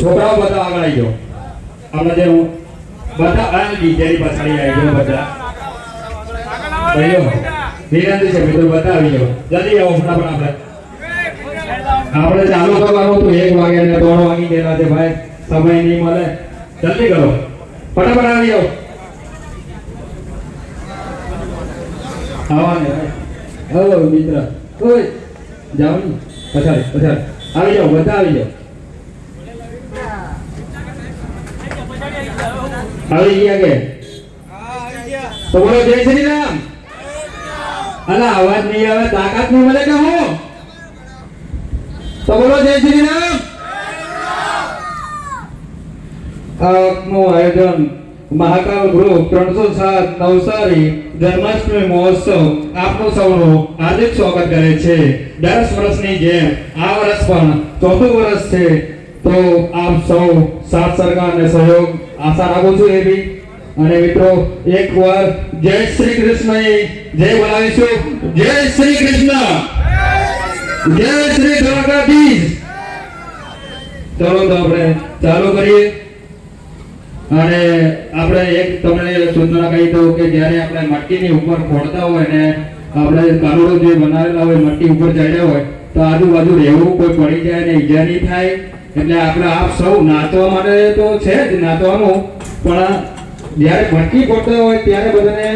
છોકરાઓ બધા આગળ આવી જાઓ આપણે જે બધા આ ડીજેની પાછળ આવી જાઓ બધા ભાઈઓ વિનંતી છે મિત્રો બધા આવી જાઓ જલ્દી આવો ફટાફટ આપણે ચાલુ કરવાનું તો 1 વાગે ને 3 વાગી ગયેલા છે ભાઈ સમય નહીં મળે જલ્દી કરો ફટાફટ આવી જાઓ આવાને હલો મિત્ર ઓય જાઓ ને પછાડ આવી જાઓ બધા આવી જાઓ આવી ગયા કે તો બોલો જય શ્રી રામ અલા અવાજ નહીં આવે તાકાત નહીં મળે કે હું તો બોલો જય શ્રી રામ નું આયોજન મહાકાલ ગ્રુપ 307 નવસારી જન્માષ્ટમી મહોત્સવ આપનું સૌનું હાર્દિક સ્વાગત કરે છે 10 વર્ષની જેમ આ વર્ષ પણ ચોથું વર્ષ છે તો આપ સૌ સાથ સરકાર અને સહયોગ આશા રાખું છું એવી અને મિત્રો એકવાર જય શ્રી કૃષ્ણ જય બોલાવીશું જય શ્રી કૃષ્ણ જય શ્રી દ્વારકાધીશ ચલો તો આપણે ચાલુ કરીએ અને આપણે એક તમને સૂચના કહી દઉં કે જ્યારે આપણે મટકીની ઉપર ફોડતા હોય ને આપણે કાનુડો જે બનાવેલા હોય મટકી ઉપર ચડ્યા હોય તો આજુબાજુ રહેવું કોઈ પડી જાય ને ઈજા નહીં થાય એટલે આપણે આપ સૌ નાચવા માટે તો છે જ નાચવાનું પણ જ્યારે મટકી ફોડતા હોય ત્યારે બધાને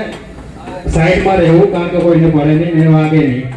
સાઈડમાં રહેવું કારણ કે કોઈને પડે નહીં ને વાગે નહીં